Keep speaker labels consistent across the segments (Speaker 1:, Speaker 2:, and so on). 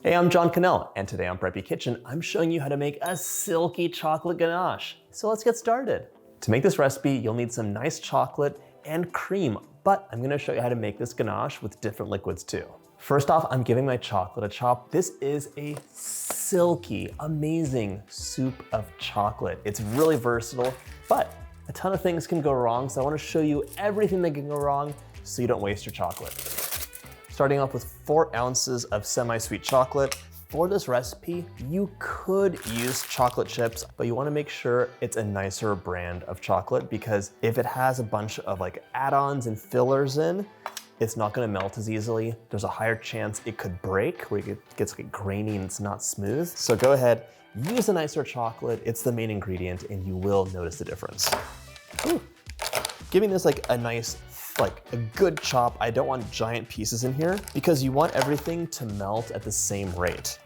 Speaker 1: Hey, I'm John Cannell, and today on Preppy Kitchen, I'm showing you how to make a silky chocolate ganache. So let's get started. To make this recipe, you'll need some nice chocolate and cream, but I'm gonna show you how to make this ganache with different liquids too. First off, I'm giving my chocolate a chop. This is a silky, amazing soup of chocolate. It's really versatile, but a ton of things can go wrong, so I wanna show you everything that can go wrong so you don't waste your chocolate. Starting off with 4 ounces of semi-sweet chocolate. For this recipe, you could use chocolate chips, but you wanna make sure it's a nicer brand of chocolate because if it has a bunch of like add-ons and fillers in, it's not gonna melt as easily. There's a higher chance it could break, where it gets like grainy and it's not smooth. So go ahead, use a nicer chocolate. It's the main ingredient and you will notice the difference. Ooh. Giving this like a nice, like a good chop. I don't want giant pieces in here because you want everything to melt at the same rate.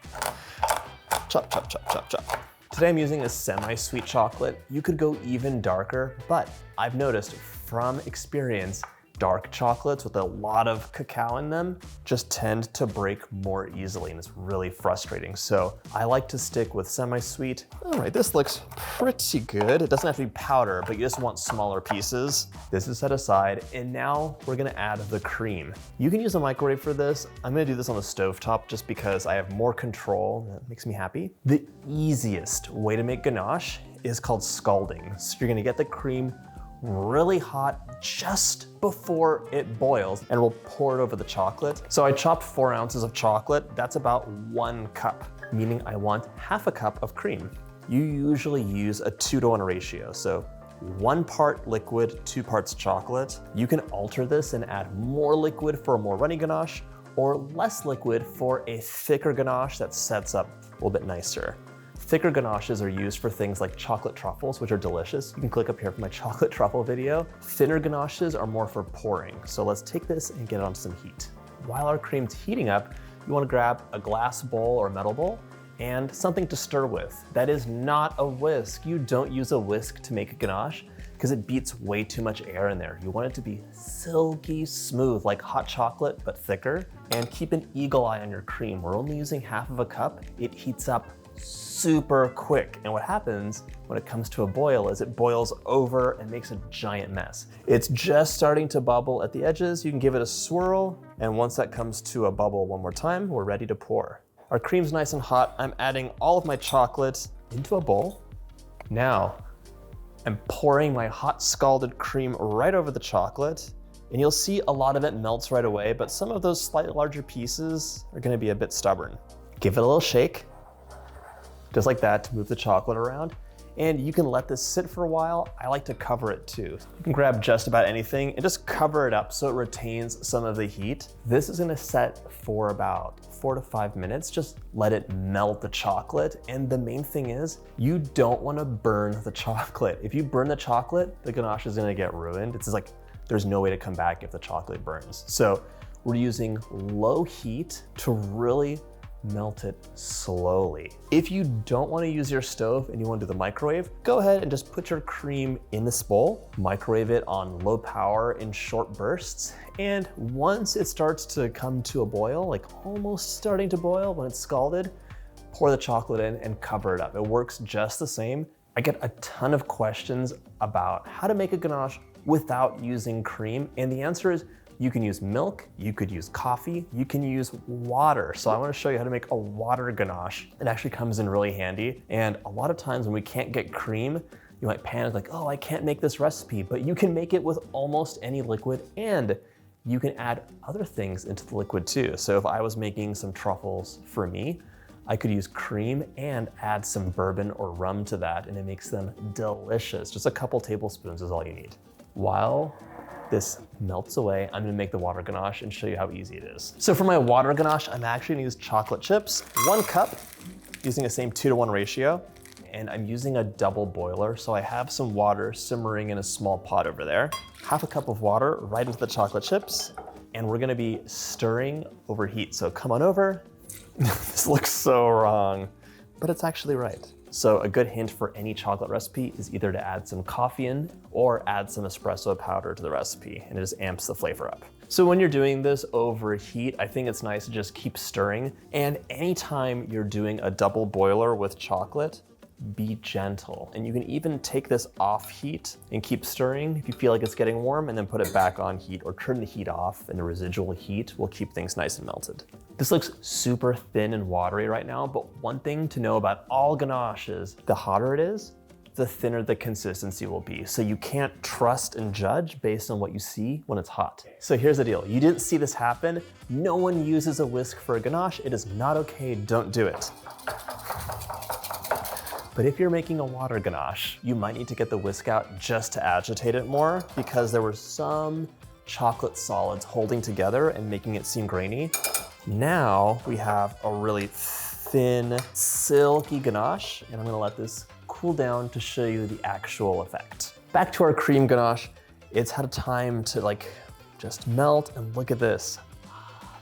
Speaker 1: Chop, chop, chop, chop, chop. Today I'm using a semi-sweet chocolate. You could go even darker, but I've noticed from experience, dark chocolates with a lot of cacao in them just tend to break more easily and it's really frustrating. So I like to stick with semi-sweet. All right, this looks pretty good. It doesn't have to be powder, but you just want smaller pieces. This is set aside, and now we're gonna add the cream. You can use a microwave for this. I'm gonna do this on the stovetop just because I have more control. That makes me happy. The easiest way to make ganache is called scalding. So you're gonna get the cream really hot just before it boils, and we'll pour it over the chocolate. So I chopped 4 ounces of chocolate. That's about 1 cup, meaning I want half a cup of cream. You usually use a 2-to-1 ratio. So 1 part liquid, 2 parts chocolate. You can alter this and add more liquid for a more runny ganache or less liquid for a thicker ganache that sets up a little bit nicer. Thicker ganaches are used for things like chocolate truffles, which are delicious. You can click up here for my chocolate truffle video. Thinner ganaches are more for pouring. So let's take this and get it onto some heat. While our cream's heating up, you wanna grab a glass bowl or metal bowl and something to stir with. That is not a whisk. You don't use a whisk to make a ganache because it beats way too much air in there. You want it to be silky smooth, like hot chocolate, but thicker. And keep an eagle eye on your cream. We're only using half of a cup. It heats up super quick. And what happens when it comes to a boil is it boils over and makes a giant mess. It's just starting to bubble at the edges. You can give it a swirl. And once that comes to a bubble one more time, we're ready to pour. Our cream's nice and hot. I'm adding all of my chocolate into a bowl. Now, I'm pouring my hot scalded cream right over the chocolate. And you'll see a lot of it melts right away, but some of those slightly larger pieces are gonna be a bit stubborn. Give it a little shake. Just like that to move the chocolate around. And you can let this sit for a while. I like to cover it too. You can grab just about anything and just cover it up so it retains some of the heat. This is gonna set for about 4 to 5 minutes. Just let it melt the chocolate. And the main thing is you don't wanna burn the chocolate. If you burn the chocolate, the ganache is gonna get ruined. It's just like, there's no way to come back if the chocolate burns. So we're using low heat to really melt it slowly. If you don't want to use your stove and you want to do the microwave, go ahead and just put your cream in this bowl, microwave it on low power in short bursts. And once it starts to come to a boil, like almost starting to boil when it's scalded, pour the chocolate in and cover it up. It works just the same. I get a ton of questions about how to make a ganache without using cream. And the answer is you can use milk, you could use coffee, you can use water. So I wanna show you how to make a water ganache. It actually comes in really handy. And a lot of times when we can't get cream, you might panic like, oh, I can't make this recipe, but you can make it with almost any liquid and you can add other things into the liquid too. So if I was making some truffles for me, I could use cream and add some bourbon or rum to that and it makes them delicious. Just a couple tablespoons is all you need. While this melts away, I'm gonna make the water ganache and show you how easy it is. So for my water ganache, I'm actually gonna use chocolate chips, 1 cup, using the same 2-to-1 ratio. And I'm using a double boiler, so I have some water simmering in a small pot over there. Half a cup of water right into the chocolate chips, and we're gonna be stirring over heat. So come on over. This looks so wrong, but it's actually right. So a good hint for any chocolate recipe is either to add some coffee in or add some espresso powder to the recipe, and it just amps the flavor up. So when you're doing this over heat, I think it's nice to just keep stirring. And anytime you're doing a double boiler with chocolate, be gentle. And you can even take this off heat and keep stirring if you feel like it's getting warm, and then put it back on heat or turn the heat off, and the residual heat will keep things nice and melted. This looks super thin and watery right now, but one thing to know about all ganaches, the hotter it is, the thinner the consistency will be. So you can't trust and judge based on what you see when it's hot. So here's the deal. You didn't see this happen. No one uses a whisk for a ganache. It is not okay, don't do it. But if you're making a water ganache, you might need to get the whisk out just to agitate it more, because there were some chocolate solids holding together and making it seem grainy. Now we have a really thin, silky ganache, and I'm gonna let this cool down to show you the actual effect. Back to our cream ganache. It's had time to just melt, and look at this.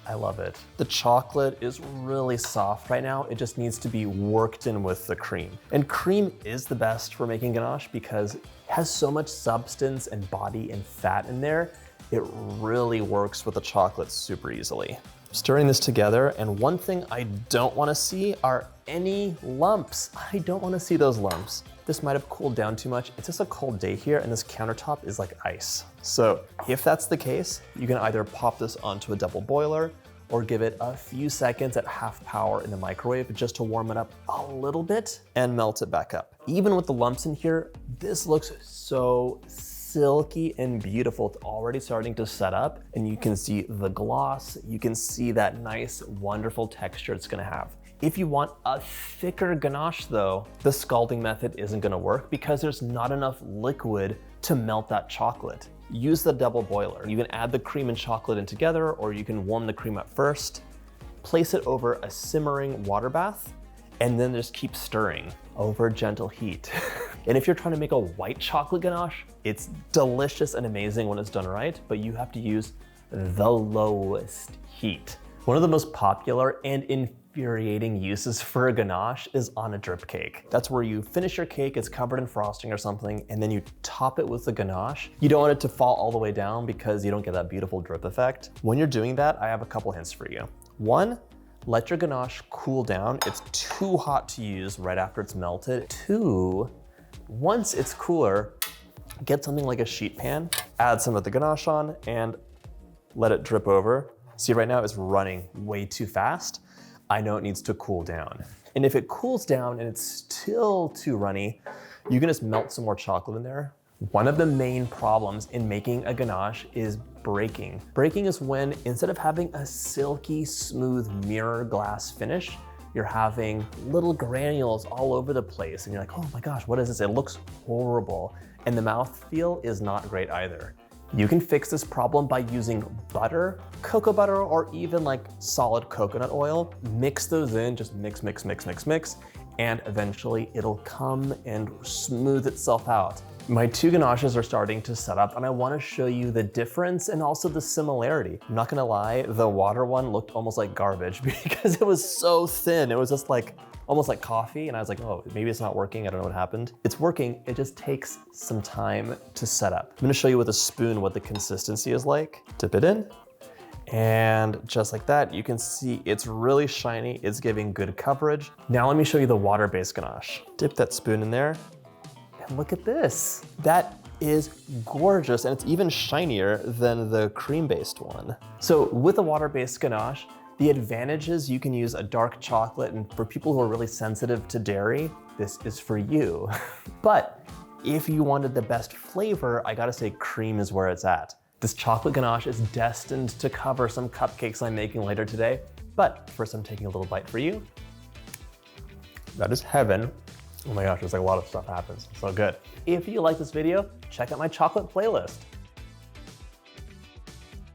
Speaker 1: I love it. The chocolate is really soft right now. It just needs to be worked in with the cream. And cream is the best for making ganache because it has so much substance and body and fat in there. It really works with the chocolate super easily. Stirring this together, and one thing I don't want to see are any lumps. I don't want to see those lumps. This might have cooled down too much. It's just a cold day here, and this countertop is like ice. So if that's the case, you can either pop this onto a double boiler or give it a few seconds at half power in the microwave just to warm it up a little bit and melt it back up. Even with the lumps in here, this looks so silky and beautiful. It's already starting to set up, and you can see the gloss. You can see that nice, wonderful texture it's gonna have. If you want a thicker ganache though, the scalding method isn't gonna work because there's not enough liquid to melt that chocolate. Use the double boiler. You can add the cream and chocolate in together, or you can warm the cream up first, place it over a simmering water bath, and then just keep stirring over gentle heat. And if you're trying to make a white chocolate ganache, it's delicious and amazing when it's done right, but you have to use the lowest heat. One of the most popular and infuriating uses for a ganache is on a drip cake. That's where you finish your cake, it's covered in frosting or something, and then you top it with the ganache. You don't want it to fall all the way down because you don't get that beautiful drip effect. When you're doing that, I have a couple hints for you. One, let your ganache cool down. It's too hot to use right after it's melted. Two, once it's cooler, get something like a sheet pan, add some of the ganache on, and let it drip over. See, right now it's running way too fast. I know it needs to cool down. And if it cools down and it's still too runny, you can just melt some more chocolate in there. One of the main problems in making a ganache is breaking. Breaking is when, instead of having a silky, smooth mirror glass finish, you're having little granules all over the place, and you're like, oh my gosh, what is this? It looks horrible. And the mouthfeel is not great either. You can fix this problem by using butter, cocoa butter, or even like solid coconut oil. Mix those in, just mix, mix, mix, mix, mix, and eventually it'll come and smooth itself out. My two ganaches are starting to set up, and I want to show you the difference and also the similarity. I'm not gonna lie, the water one looked almost like garbage because it was so thin. It was just like almost like coffee, and I was like, oh, maybe it's not working. I don't know what happened. It's working, it just takes some time to set up. I'm gonna show you with a spoon what the consistency is like. Dip it in, and just like that, you can see it's really shiny. It's giving good coverage. Now let me show you the water-based ganache. Dip that spoon in there, and look at this. That is gorgeous, and it's even shinier than the cream-based one. So with a water-based ganache, the advantage is you can use a dark chocolate, and for people who are really sensitive to dairy, this is for you. But if you wanted the best flavor, I gotta say cream is where it's at. This chocolate ganache is destined to cover some cupcakes I'm making later today, but first I'm taking a little bite for you. That is heaven. Oh my gosh, there's like a lot of stuff happens. So good. If you like this video, check out my chocolate playlist.